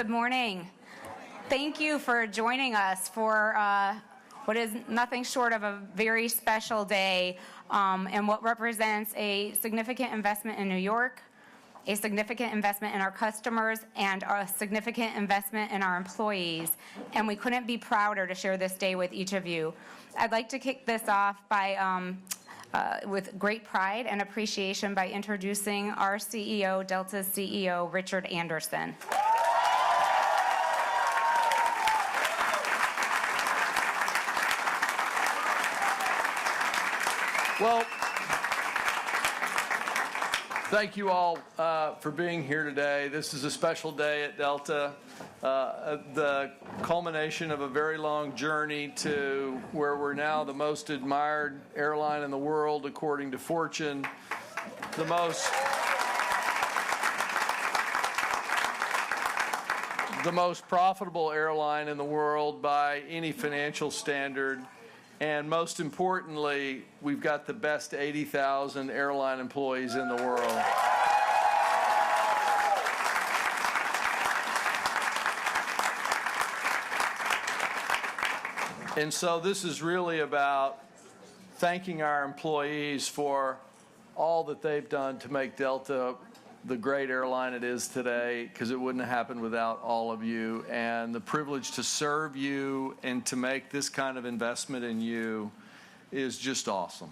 Good morning. Thank you for joining us for what is nothing short of a very special day and what represents a significant investment in New York, a significant investment in our customers, and a significant investment in our employees. And we couldn't be prouder to share this day with each of you. I'd like to kick this off by with great pride and appreciation by introducing our CEO, Delta's CEO, Richard Anderson. Well, thank you all for being here today. This is a special day at Delta, the culmination of a very long journey to where we're now the most admired airline in the world, according to Fortune, the most profitable airline in the world by any financial standard. And most importantly, we've got the best 80,000 airline employees in the world. And so this is really about thanking our employees for all that they've done to make Delta the great airline it is today, because it wouldn't have happened without all of you. And the privilege to serve you and to make this kind of investment in you is just awesome.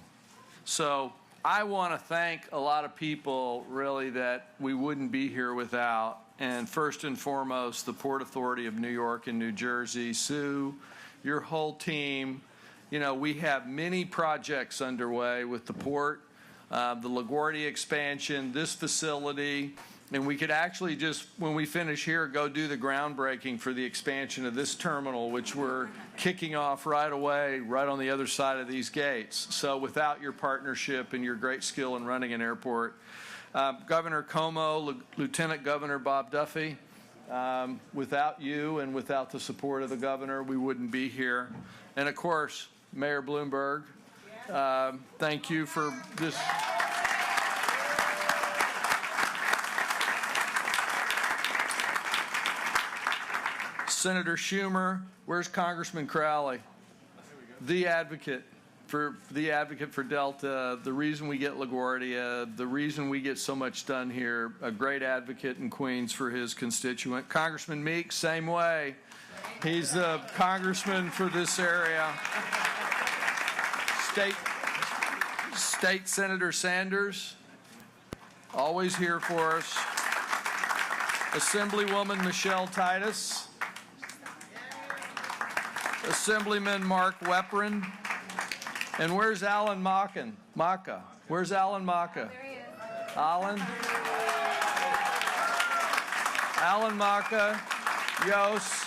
So I want to thank a lot of people, really, that we wouldn't be here without. And first and foremost, the Port Authority of New York and New Jersey. Sue, your whole team. You know, we have many projects underway with the port. The LaGuardia expansion, this facility, and we could actually just, when we finish here, go do the groundbreaking for the expansion of this terminal, which we're kicking off right away, right on the other side of these gates. So without your partnership and your great skill in running an airport, Governor Como, Lieutenant Governor Bob Duffy, without you and without the support of the governor, we wouldn't be here. And of course, Mayor Bloomberg, thank you for this. Senator Schumer, where's Congressman Crowley? The advocate for Delta, the reason we get LaGuardia, the reason we get so much done here, a great advocate in Queens for his constituent. Congressman Meeks, same way. He's the congressman for this area. State Senator Sanders, always here for us. Assemblywoman Michelle Titus. Assemblyman Mark Weprin. And where's Alan Maka? Where's Alan Maka? There he is. Alan Maka, Yos,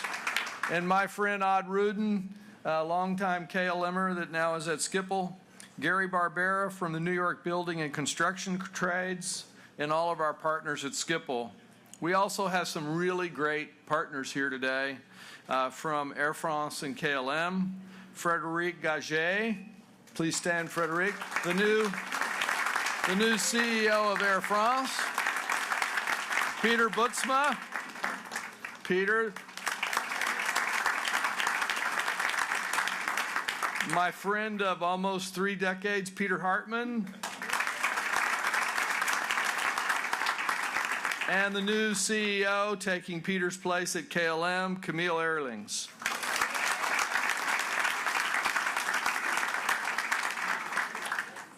and my friend Odd Rudin, longtime KLMer that now is at Schiphol. Gary Barbera from the New York Building and Construction Trades, and all of our partners at Schiphol. We also have some really great partners here today from Air France and KLM. Frederic Gaget, please stand, Frederic. The new CEO of Air France. Peter Butzma. Peter. My friend of almost 3 decades, Peter Hartman. And the new CEO taking Peter's place at KLM, Camille Ehrlings.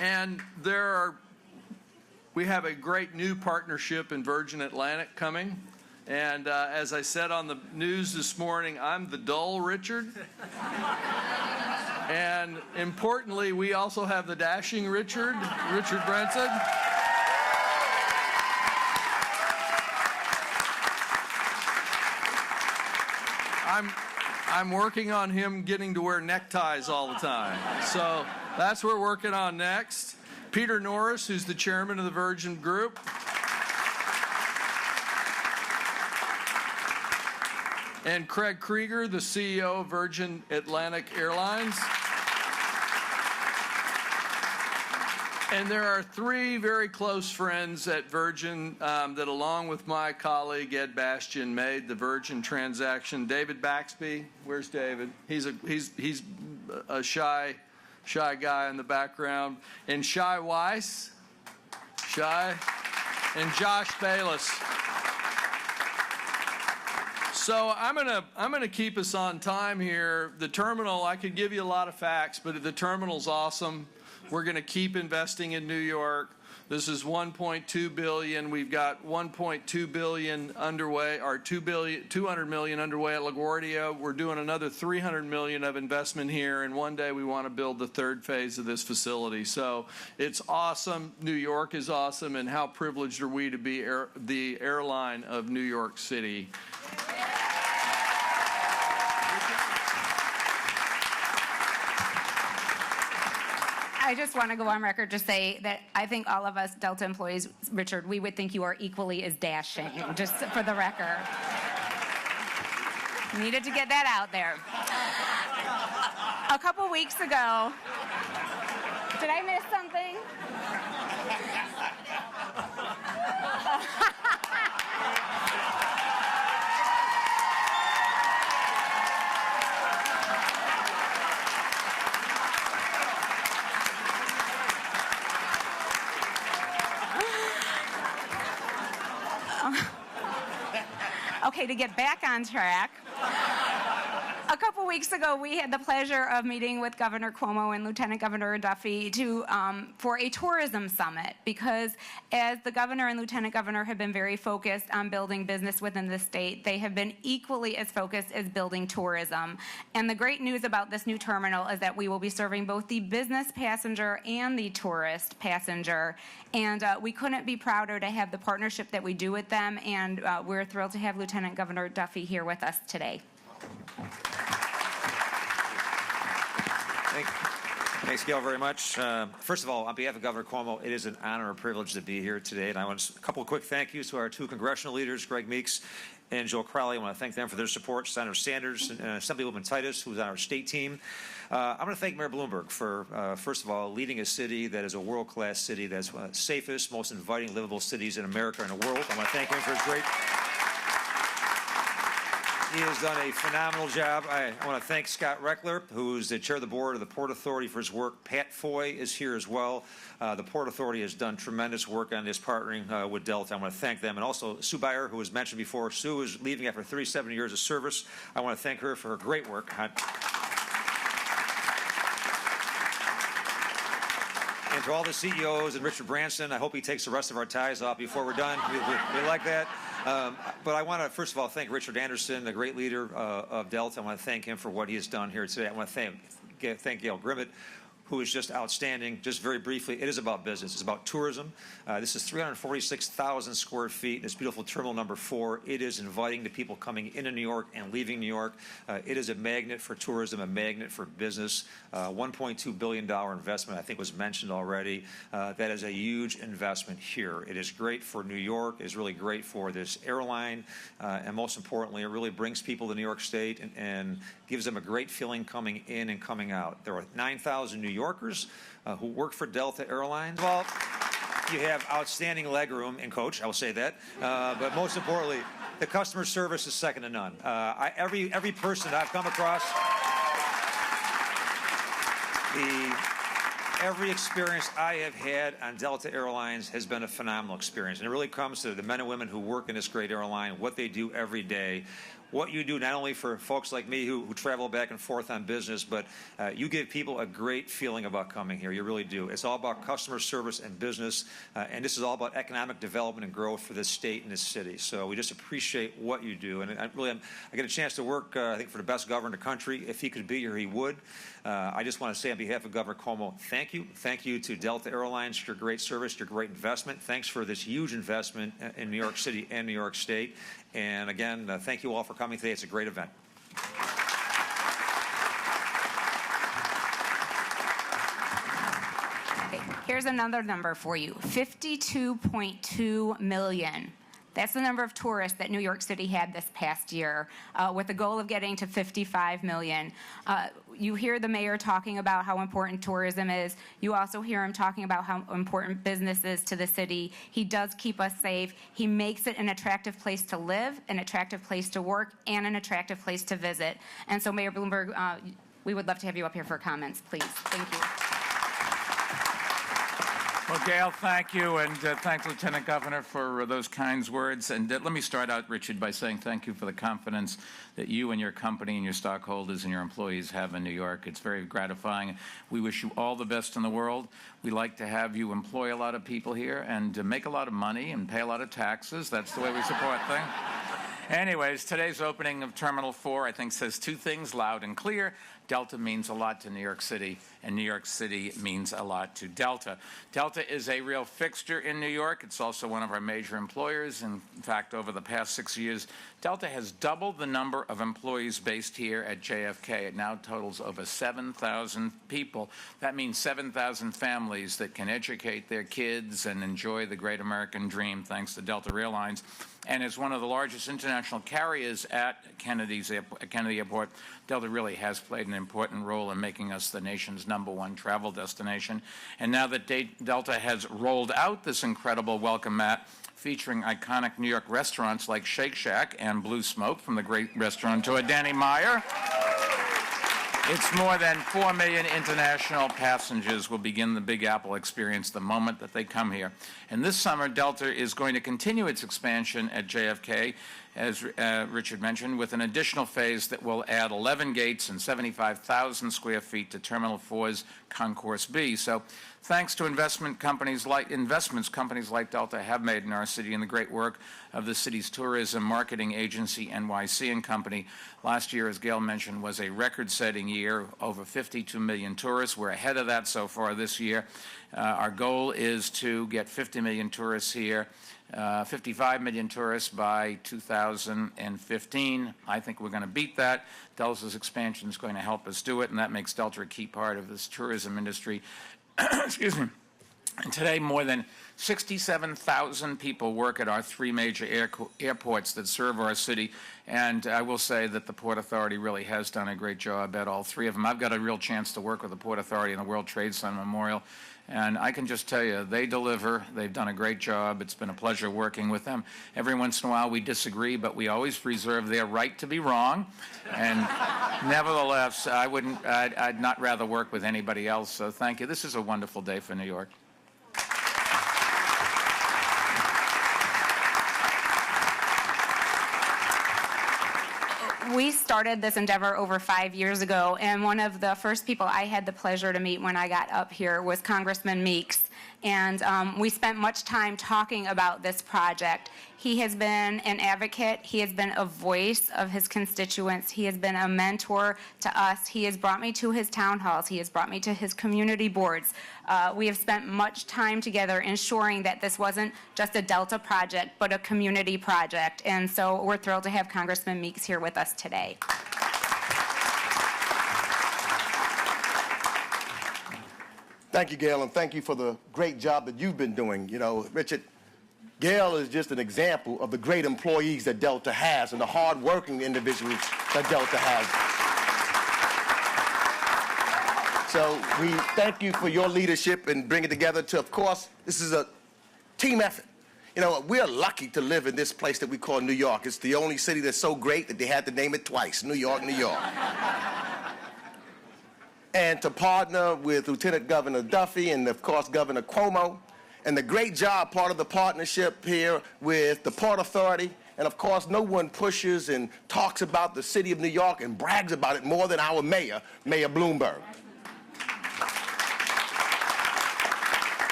And we have a great new partnership in Virgin Atlantic coming. And as I said on the news this morning, I'm the dull Richard. And importantly, we also have the dashing Richard Branson. I'm working on him getting to wear neckties all the time. So that's what we're working on next. Peter Norris, who's the chairman of the Virgin Group. And Craig Krieger, the CEO of Virgin Atlantic Airlines. And there are three very close friends at Virgin that, along with my colleague Ed Bastian, made the Virgin transaction. David Baxby, where's David? He's a shy guy in the background. And Shai Weiss, and Josh Bayless. So I'm gonna keep us on time here. The terminal, I could give you a lot of facts, but the terminal's awesome. We're going to keep investing in New York. This is $1.2 billion. We've got $1.2 billion underway, or $200 million underway at LaGuardia. We're doing another $300 million of investment here, and one day we want to build the third phase of this facility. So it's awesome. New York is awesome, and how privileged are we to be the airline of New York City. I just want to go on record to say that I think all of us Delta employees, Richard, we would think you are equally as dashing, just for the record. Needed to get that out there. A couple weeks ago, did I miss something? Okay, to get back on track, a couple weeks ago we had the pleasure of meeting with Governor Cuomo and Lieutenant Governor Duffy for a tourism summit, because as the governor and lieutenant governor have been very focused on building business within the state, they have been equally as focused as building tourism. And the great news about this new terminal is that we will be serving both the business passenger and the tourist passenger. And we couldn't be prouder to have the partnership that we do with them, and we're thrilled to have Lieutenant Governor Duffy here with us today. Thanks, Gail, very much. First of all, on behalf of Governor Cuomo, it is an honor and privilege to be here today. And I want a couple of quick thank yous to our two congressional leaders, Greg Meeks and Joe Crowley. I want to thank them for their support. Senator Sanders and Assemblywoman Titus, who's on our state team. I'm going to thank Mayor Bloomberg for, first of all, leading a city that is a world-class city, that's one of the safest, most inviting, livable cities in America and the world. I want to thank him for his great... He has done a phenomenal job. I want to thank Scott Reckler, who's the chair of the board of the Port Authority, for his work. Pat Foy is here as well. The Port Authority has done tremendous work on this, partnering with Delta. I want to thank them. And also Sue Beyer, who was mentioned before. Sue is leaving after 37 years of service. I want to thank her for her great work. And to all the CEOs and Richard Branson, I hope he takes the rest of our ties off before we're done. We like that. But I want to, first of all, thank Richard Anderson, the great leader of Delta. I want to thank him for what he has done here today. I want to thank Gail Grimmett, who is just outstanding. Just very briefly, it is about business. It's about tourism. This is 346,000 square feet. This beautiful terminal number 4. It is inviting the people coming into New York and leaving New York. It is a magnet for tourism, a magnet for business. $1.2 billion investment, I think, was mentioned already. That is a huge investment here. It is great for New York. It is really great for this airline. And most importantly, it really brings people to New York State and gives them a great feeling coming in and coming out. There are 9,000 New Yorkers who work for Delta Airlines. Well, you have outstanding legroom and coach, I will say that. But most importantly, the customer service is second to none. Every person I've come across, every experience I have had on Delta Airlines has been a phenomenal experience. And it really comes to the men and women who work in this great airline, what they do every day. What you do not only for folks like me who travel back and forth on business, but you give people a great feeling about coming here. You really do. It's all about customer service and business, and this is all about economic development and growth for this state and this city. So we just appreciate what you do. And I get a chance to work, I think, for the best governor in the country. If he could be here, he would. I just want to say on behalf of Governor Cuomo, thank you. Thank you to Delta Airlines for your great service, your great investment. Thanks for this huge investment in New York City and New York State. And again, thank you all for coming today. It's a great event. Okay, here's another number for you, 52.2 million. That's the number of tourists that New York City had this past year, with a goal of getting to 55 million. you hear the mayor talking about how important tourism is. You also hear him talking about how important business is to the city. He does keep us safe. He makes it an attractive place to live, an attractive place to work, and an attractive place to visit. And so, Mayor Bloomberg, we would love to have you up here for comments, please. Thank you. Well, Gail, thank you, and thanks, Lieutenant Governor, for those kind words. And let me start out, Richard, by saying thank you for the confidence that you and your company and your stockholders and your employees have in New York. It's very gratifying. We wish you all the best in the world. We like to have you employ a lot of people here and make a lot of money and pay a lot of taxes. That's the way we support things. Anyways, today's opening of Terminal 4, I think, says two things loud and clear. Delta means a lot to New York City, and New York City means a lot to Delta. Delta is a real fixture in New York. It's also one of our major employers. In fact, over the past 6 years, Delta has doubled the number of employees based here at JFK. It now totals over 7,000 people. That means 7,000 families that can educate their kids and enjoy the great American dream thanks to Delta Airlines. And as one of the largest international carriers at Kennedy Airport, Delta really has played an important role in making us the nation's #1 travel destination. And now that Delta has rolled out this incredible welcome mat featuring iconic New York restaurants like Shake Shack and Blue Smoke from the great restaurateur Danny Meyer, it's more than 4 million international passengers will begin the Big Apple experience the moment that they come here. And this summer, Delta is going to continue its expansion at JFK, as Richard mentioned, with an additional phase that will add 11 gates and 75,000 square feet to Terminal 4's Concourse B. So thanks to investments companies like Delta have made in our city and the great work of the city's tourism marketing agency, NYC & Company. Last year, as Gail mentioned, was a record-setting year, over 52 million tourists. We're ahead of that so far this year. Our goal is to get 50 million tourists here, 55 million tourists by 2015. I think we're going to beat that. Delta's expansion is going to help us do it, and that makes Delta a key part of this tourism industry. Excuse me. And today, more than 67,000 people work at our 3 major airports that serve our city. And I will say that the Port Authority really has done a great job at all 3 of them. I've got a real chance to work with the Port Authority and the World Trade Center Memorial. And I can just tell you, they deliver. They've done a great job. It's been a pleasure working with them. Every once in a while we disagree, but we always reserve their right to be wrong. And nevertheless, I'd not rather work with anybody else. So thank you. This is a wonderful day for New York. We started this endeavor over 5 years ago, and one of the first people I had the pleasure to meet when I got up here was Congressman Meeks. And we spent much time talking about this project. He has been an advocate. He has been a voice of his constituents. He has been a mentor to us. He has brought me to his town halls. He has brought me to his community boards. We have spent much time together ensuring that this wasn't just a Delta project, but a community project. And so we're thrilled to have Congressman Meeks here with us today. Thank you, Gail, and thank you for the great job that you've been doing. You know, Richard, Gail is just an example of the great employees that Delta has and the hard-working individuals that Delta has. So we thank you for your leadership and bringing it together to, of course, this is a team effort. You know, we're lucky to live in this place that we call New York. It's the only city that's so great that they had to name it twice, New York, New York. And to partner with Lieutenant Governor Duffy and, of course, Governor Cuomo, and the great job, part of the partnership here with the Port Authority. And, of course, no one pushes and talks about the city of New York and brags about it more than our mayor, Mayor Bloomberg.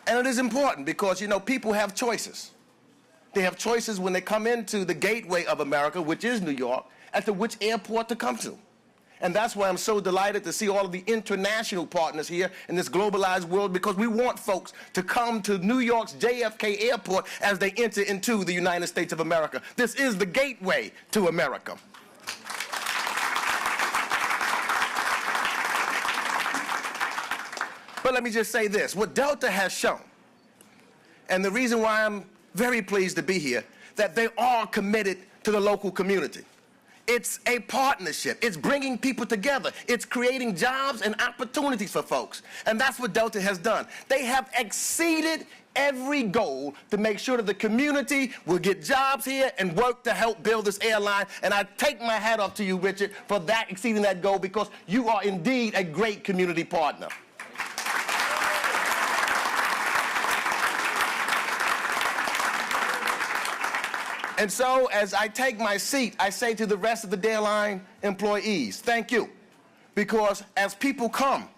And it is important because, you know, people have choices. They have choices when they come into the gateway of America, which is New York, as to which airport to come to. And that's why I'm so delighted to see all of the international partners here in this globalized world, because we want folks to come to New York's JFK Airport as they enter into the United States of America. This is the gateway to America. But let me just say this. What Delta has shown, and the reason why I'm very pleased to be here, that they are committed to the local community. It's a partnership. It's bringing people together. It's creating jobs and opportunities for folks. And that's what Delta has done. They have exceeded every goal to make sure that the community will get jobs here and work to help build this airline. And I take my hat off to you, Richard, for that exceeding that goal, because you are indeed a great community partner. And so, as I take my seat, I say to the rest of the airline employees, thank you. Because as people come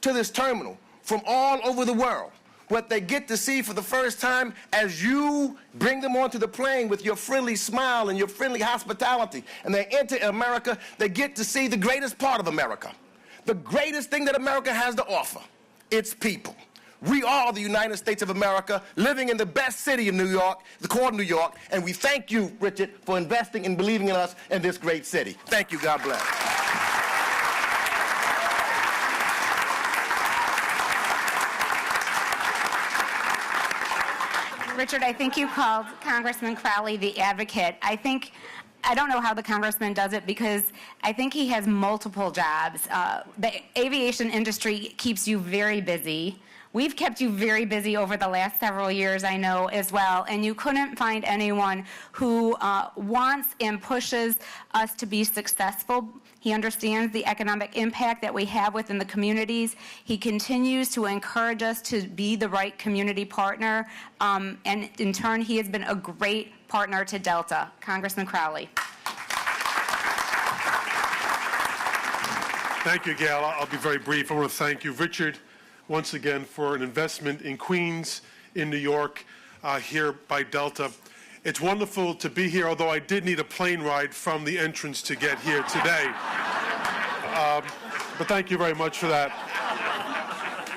to this terminal from all over the world, what they get to see for the first time as you bring them onto the plane with your friendly smile and your friendly hospitality, and they enter America, they get to see the greatest part of America. The greatest thing that America has to offer, its people. We are the United States of America, living in the best city of New York, the core of New York, and we thank you, Richard, for investing and believing in us in this great city. Thank you. God bless. Richard, I think you called Congressman Crowley the advocate. I don't know how the congressman does it, because I think he has multiple jobs. The aviation industry keeps you very busy. We've kept you very busy over the last several years, I know, as well, and you couldn't find anyone who wants and pushes us to be successful. He understands the economic impact that we have within the communities. He continues to encourage us to be the right community partner, and in turn, he has been a great partner to Delta. Congressman Crowley. Thank you, Gail. I'll be very brief. I want to thank you, Richard, once again for an investment in Queens, in New York, here by Delta. It's wonderful to be here, although I did need a plane ride from the entrance to get here today. But thank you very much for that.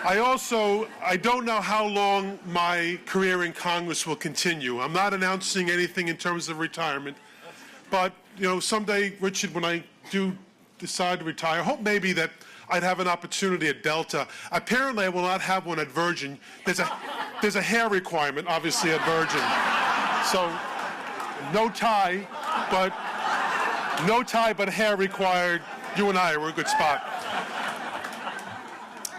I don't know how long my career in Congress will continue. I'm not announcing anything in terms of retirement, but someday, Richard, when I do decide to retire, I hope maybe that I'd have an opportunity at Delta. Apparently, I will not have one at Virgin. There's a hair requirement, obviously, at Virgin. So, no tie, but hair required. You and I are in a good spot.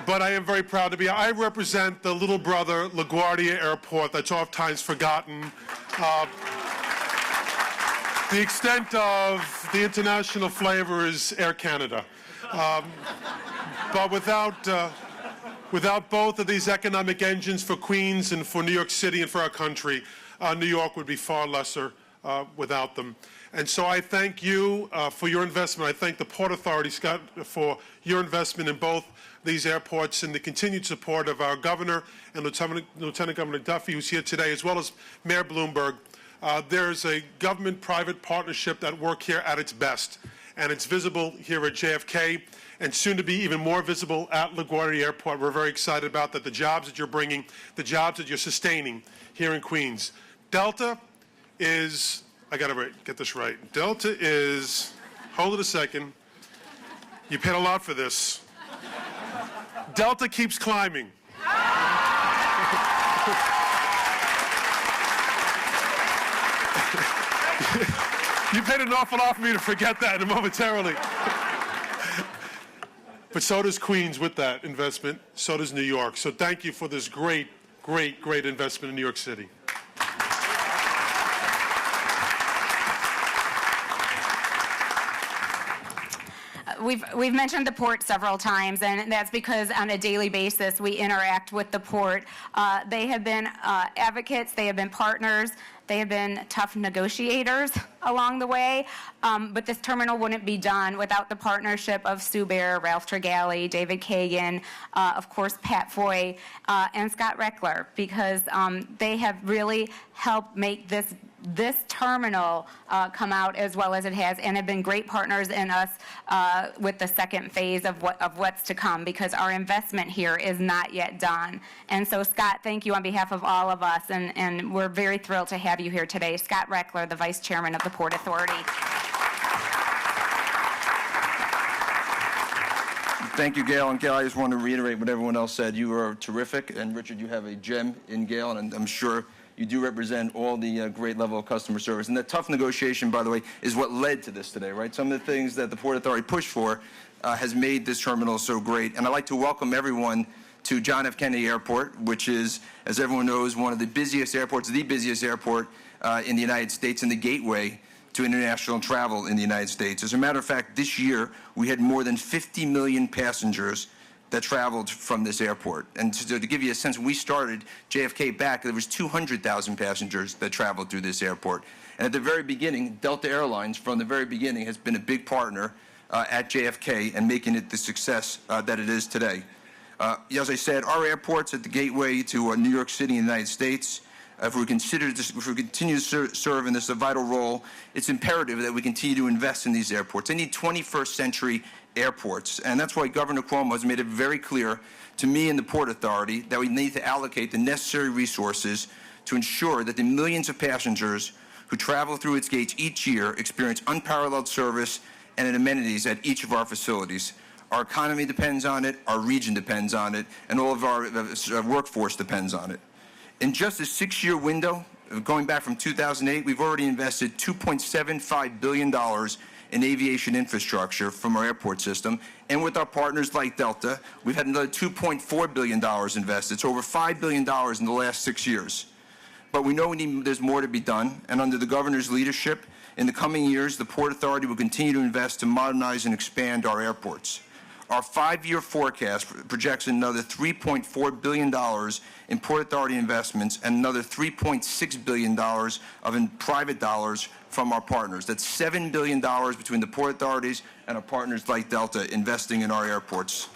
But I am very proud to be. I represent the little brother LaGuardia Airport that's oftentimes forgotten. The extent of the international flavor is Air Canada. But without both of these economic engines for Queens and for New York City and for our country, New York would be far lesser without them. And so I thank you for your investment. I thank the Port Authority, Scott, for your investment in both these airports and the continued support of our governor and Lieutenant Governor Duffy, who's here today, as well as Mayor Bloomberg. There's a government-private partnership that works here at its best, and it's visible here at JFK, and soon to be even more visible at LaGuardia Airport. We're very excited about that, the jobs that you're bringing, the jobs that you're sustaining here in Queens. Delta is, I got to get this right, Delta is, hold it a second, you paid a lot for this. Delta keeps climbing. You paid an awful lot for me to forget that momentarily. But so does Queens with that investment. So does New York. So thank you for this great, great, great investment in New York City. We've mentioned the port several times, and that's because on a daily basis we interact with the port. They have been advocates, they have been partners, they have been tough negotiators along the way, but this terminal wouldn't be done without the partnership of Sue Bear, Ralph Tregali, David Kagan, of course Pat Foy, and Scott Reckler, because they have really helped make this terminal come out as well as it has, and have been great partners in us with the second phase of what's to come, because our investment here is not yet done. And so, Scott, thank you on behalf of all of us, and we're very thrilled to have you here today. Scott Reckler, the Vice Chairman of the Port Authority. Thank you, Gail. And Gail, I just want to reiterate what everyone else said. You are terrific, and Richard, you have a gem in Gail, and I'm sure You do represent all the great level of customer service. And that tough negotiation, by the way, is what led to this today, right? Some of the things that the Port Authority pushed for has made this terminal so great. And I'd like to welcome everyone to John F. Kennedy Airport, which is, as everyone knows, one of the busiest airports, the busiest airport in the United States and the gateway to international travel in the United States. As a matter of fact, this year we had more than 50 million passengers that traveled from this airport. And to give you a sense, when we started JFK back, there was 200,000 passengers that traveled through this airport. And at the very beginning, Delta Airlines, from the very beginning, has been a big partner at JFK and making it the success that it is today. As I said, our airport's at the gateway to New York City in the United States. If we continue to serve in this vital role, it's imperative that we continue to invest in these airports. They need 21st century airports, and that's why Governor Cuomo has made it very clear to me and the Port Authority that we need to allocate the necessary resources to ensure that the millions of passengers who travel through its gates each year experience unparalleled service and amenities at each of our facilities. Our economy depends on it, our region depends on it, and all of our workforce depends on it. In just a 6-year window, going back from 2008, we've already invested $2.75 billion in aviation infrastructure from our airport system. And with our partners like Delta, we've had another $2.4 billion invested. It's over $5 billion in the last 6 years. But we know there's more to be done. And under the governor's leadership, in the coming years, the Port Authority will continue to invest to modernize and expand our airports. Our 5-year forecast projects another $3.4 billion in Port Authority investments and another $3.6 billion of private dollars from our partners. That's $7 billion between the Port Authorities and our partners like Delta investing in our airports.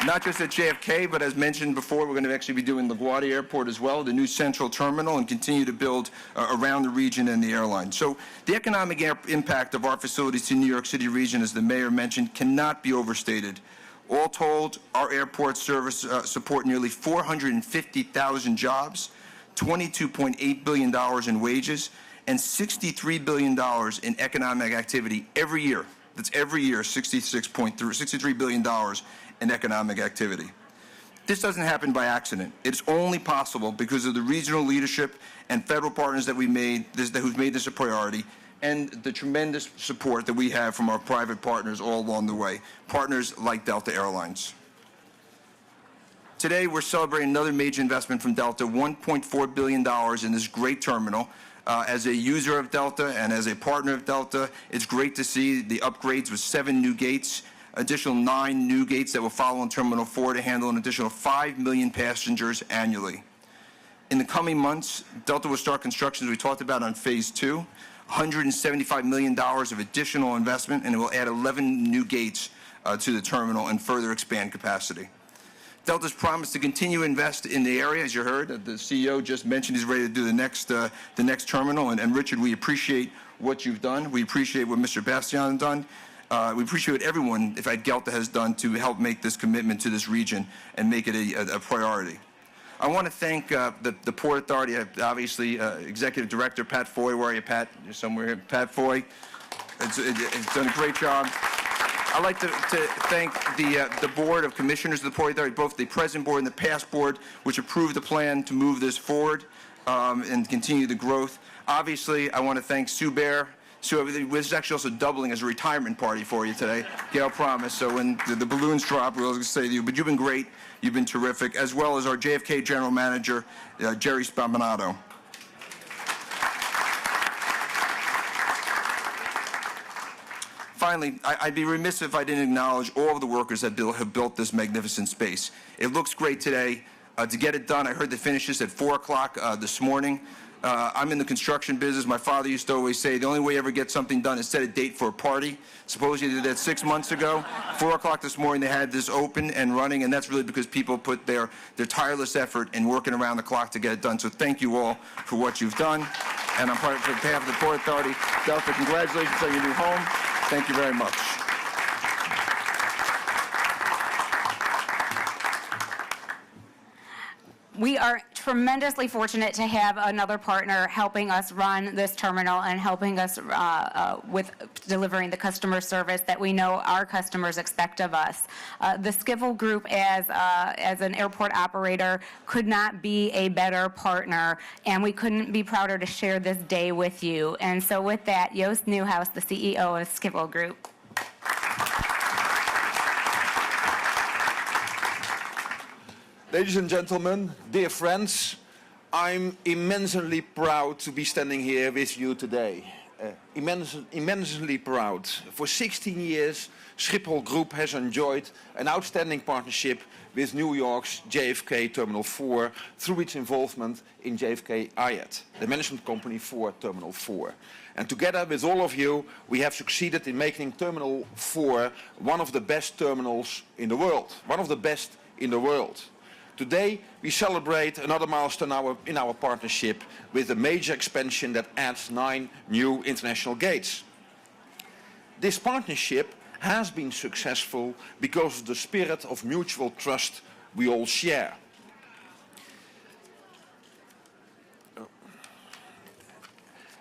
Not just at JFK, but as mentioned before, we're going to actually be doing LaGuardia Airport as well, the new central terminal, and continue to build around the region and the airline. So the economic impact of our facilities to New York City region, as the mayor mentioned, cannot be overstated. All told, our airport service support nearly 450,000 jobs, $22.8 billion in wages, and $63 billion in economic activity every year. That's every year, $63 billion in economic activity. This doesn't happen by accident. It's only possible because of the regional leadership and federal partners that who've made this a priority, and the tremendous support that we have from our private partners all along the way, partners like Delta Airlines. Today, we're celebrating another major investment from Delta, $1.4 billion in this great terminal. As a user of Delta and as a partner of Delta, it's great to see the upgrades with 7 new gates, additional 9 new gates that will follow in Terminal 4 to handle an additional 5 million passengers annually. In the coming months, Delta will start construction, as we talked about, on Phase 2, $175 million of additional investment, and it will add 11 new gates to the terminal and further expand capacity. Delta's promised to continue to invest in the area, as you heard. The CEO just mentioned he's ready to do the next terminal. And Richard, we appreciate what you've done. We appreciate what Mr. Bastian has done. We appreciate what everyone at Delta has done to help make this commitment to this region and make it a priority. I want to thank the Port Authority, obviously Executive Director Pat Foy. Where are you, Pat? You're somewhere here. Pat Foy. It's done a great job. I'd like to thank the Board of Commissioners of the Port Authority, both the present board and the past board, which approved the plan to move this forward and continue the growth. Obviously, I want to thank Sue Bear. Sue, this is actually also doubling as a retirement party for you today. Gail promised. So when the balloons drop, we'll just say to you, but you've been great. You've been terrific, as well as our JFK General Manager, Jerry Spaminato. Finally, I'd be remiss if I didn't acknowledge all of the workers that have built this magnificent space. It looks great today. To get it done, I heard the finishes at 4 o'clock this morning. I'm in the construction business. My father used to always say, the only way you ever get something done is set a date for a party. Suppose you did that 6 months ago. 4 o'clock this morning, they had this open and running, and that's really because people put their tireless effort in working around the clock to get it done. So thank you all for what you've done. And on behalf of the Port Authority, Delta, congratulations on your new home. Thank you very much. We are tremendously fortunate to have another partner helping us run this terminal and helping us with delivering the customer service that we know our customers expect of us. The Schiphol Group, as an airport operator, could not be a better partner, and we couldn't be prouder to share this day with you. And so with that, Joost Nieuwhuis, the CEO of Schiphol Group. Ladies and gentlemen, dear friends, I'm immensely proud to be standing here with you today. Immensely proud. For 16 years, Schiphol Group has enjoyed an outstanding partnership with New York's JFK Terminal 4 through its involvement in JFK IAT, the management company for Terminal 4. And together with all of you, we have succeeded in making Terminal 4 one of the best terminals in the world. One of the best in the world. Today, we celebrate another milestone in our partnership with a major expansion that adds 9 new international gates. This partnership has been successful because of the spirit of mutual trust we all share.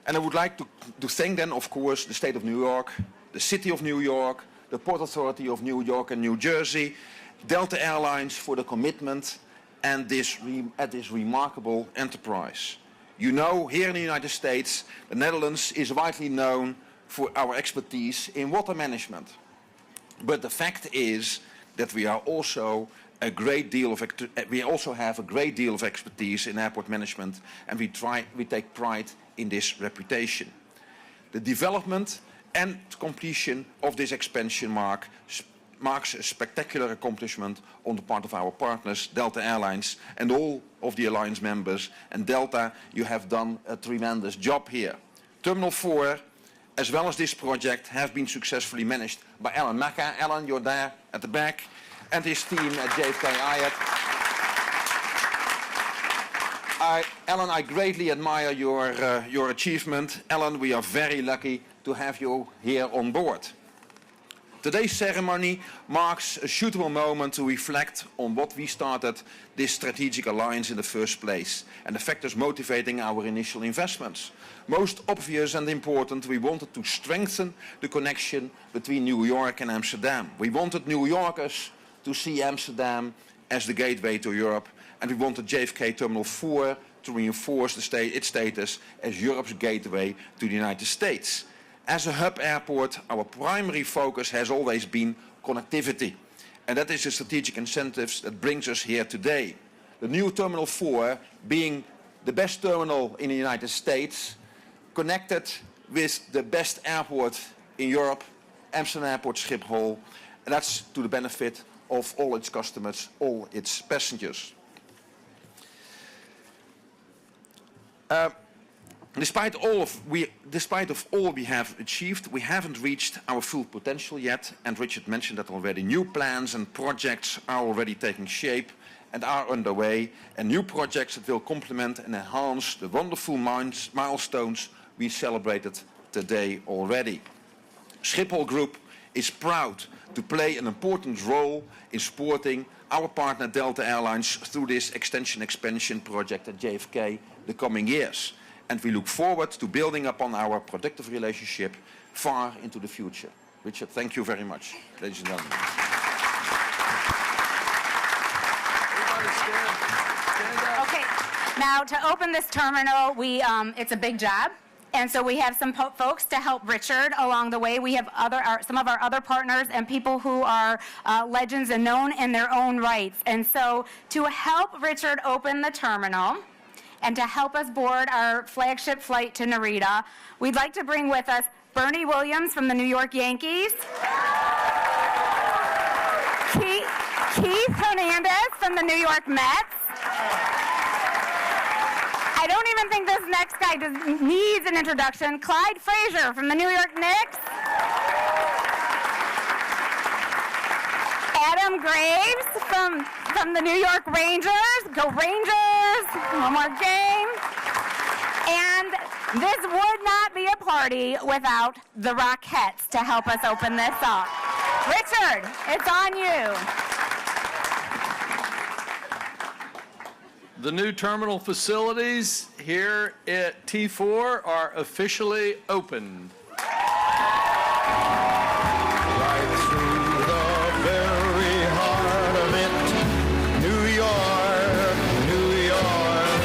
And I would like to thank then, of course, the State of New York, the City of New York, the Port Authority of New York and New Jersey, Delta Airlines for the commitment and this remarkable enterprise. You know, here in the United States, the Netherlands is widely known for our expertise in water management. But the fact is that we also have a great deal of expertise in airport management, and we take pride in this reputation. The development and completion of this expansion marks a spectacular accomplishment on the part of our partners, Delta Airlines, and all of the alliance members. And Delta, you have done a tremendous job here. Terminal 4, as well as this project, have been successfully managed by Alan Macca. Alan, you're there at the back, and his team at JFK IAT. Alan, I greatly admire your achievement. Alan, we are very lucky to have you here on board. Today's ceremony marks a suitable moment to reflect on what we started this strategic alliance in the first place and the factors motivating our initial investments. Most obvious and important, we wanted to strengthen the connection between New York and Amsterdam. We wanted New Yorkers to see Amsterdam as the gateway to Europe, and we wanted JFK Terminal 4 to reinforce its status as Europe's gateway to the United States. As a hub airport, our primary focus has always been connectivity. And that is the strategic incentives that brings us here today. The new Terminal 4 being the best terminal in the United States, connected with the best airport in Europe, Amsterdam Airport Schiphol, and that's to the benefit of all its customers, all its passengers. Despite all we have achieved, we haven't reached our full potential yet, and Richard mentioned that already. New plans and projects are already taking shape and are underway, and new projects that will complement and enhance the wonderful milestones we celebrated today already. Schiphol Group is proud to play an important role in supporting our partner Delta Airlines through this expansion project at JFK the coming years. And we look forward to building upon our productive relationship far into the future. Richard, thank you very much, ladies and gentlemen. Okay, now to open this terminal, it's a big job. And so we have some folks to help Richard along the way. We have some of our other partners and people who are legends and known in their own rights. And so to help Richard open the terminal, and to help us board our flagship flight to Narita, we'd like to bring with us Bernie Williams from the New York Yankees, Keith Hernandez from the New York Mets. I don't even think this next guy needs an introduction. Clyde Frazier from the New York Knicks. Adam Graves from the New York Rangers. Go Rangers! One more game. And this would not be a party without the Rockettes to help us open this up. Richard, it's on you. The new terminal facilities here at T4 are officially open. Right through the very heart of it, New York, New York.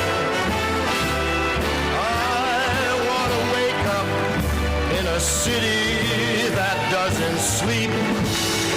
I want to wake up in a city that doesn't sleep.